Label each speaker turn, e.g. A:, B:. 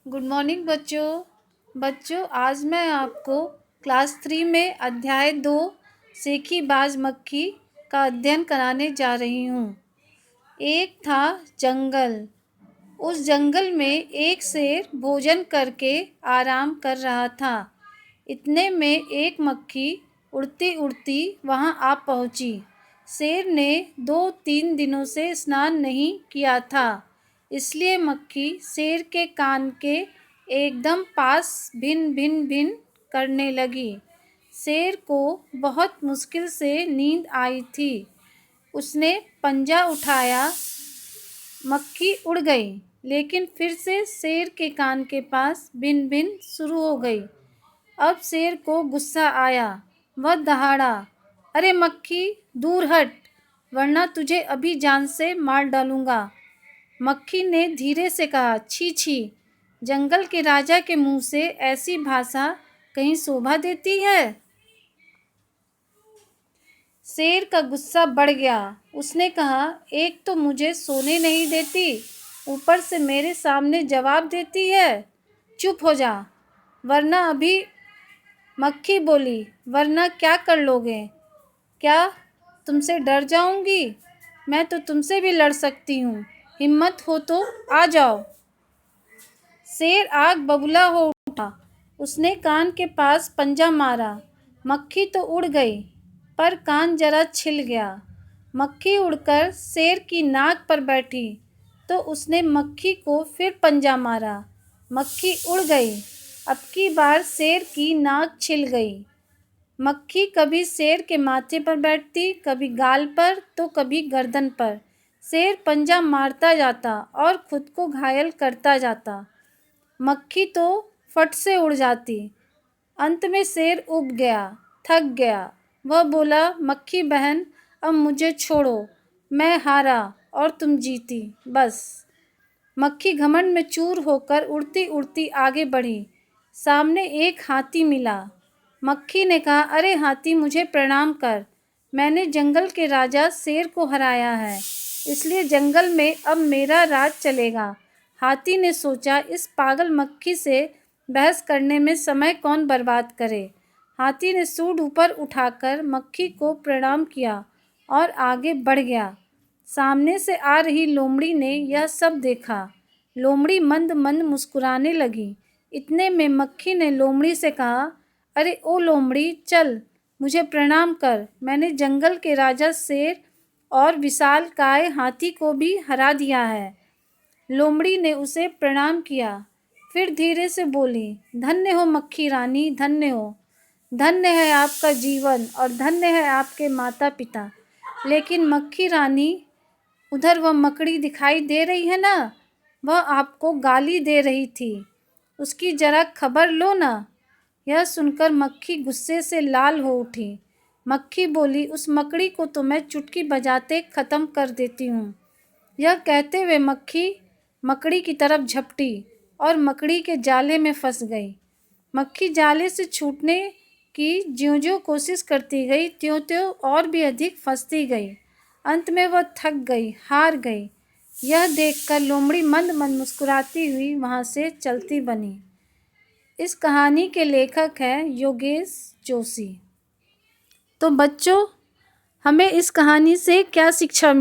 A: Good morning बच्चों आज मैं आपको क्लास 3 में अध्याय 2 सेखी बाज मक्खी का अध्ययन कराने जा रही हूँ। एक था जंगल। उस जंगल में एक शेर भोजन करके आराम कर रहा था। इतने में एक मक्खी उड़ती उड़ती वहाँ आ पहुँची। शेर ने 2-3 दिनों से स्नान नहीं किया था, इसलिए मक्खी शेर के कान के एकदम पास भिन भिन भिन करने लगी। शेर को बहुत मुश्किल से नींद आई थी। उसने पंजा उठाया, मक्खी उड़ गई, लेकिन फिर से शेर के कान के पास भिन भिन शुरू हो गई। अब शेर को गुस्सा आया। वह दहाड़ा, अरे मक्खी, दूर हट, वरना तुझे अभी जान से मार डालूंगा। मक्खी ने धीरे से कहा, छी छी, जंगल के राजा के मुंह से ऐसी भाषा कहीं शोभा देती है। शेर का गुस्सा बढ़ गया। उसने कहा, एक तो मुझे सोने नहीं देती, ऊपर से मेरे सामने जवाब देती है। चुप हो जा, वरना अभी। मक्खी बोली, वरना क्या कर लोगे? क्या तुमसे डर जाऊंगी? मैं तो तुमसे भी लड़ सकती हूँ। हिम्मत हो तो आ जाओ। शेर आग बबूला हो उठा। उसने कान के पास पंजा मारा। मक्खी तो उड़ गई, पर कान जरा छिल गया। मक्खी उड़कर शेर की नाक पर बैठी, तो उसने मक्खी को फिर पंजा मारा। मक्खी उड़ गई। अब की बार शेर की नाक छिल गई। मक्खी कभी शेर के माथे पर बैठती, कभी गाल पर, तो कभी गर्दन पर। शेर पंजा मारता जाता और खुद को घायल करता जाता। मक्खी तो फट से उड़ जाती। अंत में शेर ऊब गया, थक गया। वह बोला, मक्खी बहन, अब मुझे छोड़ो, मैं हारा और तुम जीती, बस। मक्खी घमंड में चूर होकर उड़ती उड़ती आगे बढ़ी। सामने एक हाथी मिला। मक्खी ने कहा, अरे हाथी, मुझे प्रणाम कर। मैंने जंगल के राजा शेर को हराया है, इसलिए जंगल में अब मेरा राज चलेगा। हाथी ने सोचा, इस पागल मक्खी से बहस करने में समय कौन बर्बाद करे। हाथी ने सूंड ऊपर उठाकर मक्खी को प्रणाम किया और आगे बढ़ गया। सामने से आ रही लोमड़ी ने यह सब देखा। लोमड़ी मंद मंद मुस्कुराने लगी। इतने में मक्खी ने लोमड़ी से कहा, अरे ओ लोमड़ी, चल, मुझे प्रणाम कर। मैंने जंगल के राजा शेर और विशालकाय हाथी को भी हरा दिया है। लोमड़ी ने उसे प्रणाम किया, फिर धीरे से बोली, धन्य हो मक्खी रानी, धन्य हो। धन्य है आपका जीवन और धन्य है आपके माता पिता। लेकिन मक्खी रानी, उधर वह मकड़ी दिखाई दे रही है ना, वह आपको गाली दे रही थी। उसकी जरा खबर लो ना। यह सुनकर मक्खी गुस्से से लाल हो उठी। मक्खी बोली, उस मकड़ी को तो मैं चुटकी बजाते ख़त्म कर देती हूँ। यह कहते हुए मक्खी मकड़ी की तरफ झपटी और मकड़ी के जाले में फंस गई। मक्खी जाले से छूटने की ज्यों-ज्यों कोशिश करती गई, त्यों-त्यों और भी अधिक फंसती गई। अंत में वह थक गई, हार गई। यह देखकर लोमड़ी मंद मंद मुस्कुराती हुई वहाँ से चलती बनी। इस कहानी के लेखक हैं योगेश जोशी। तो बच्चों, हमें इस कहानी से क्या शिक्षा मिली?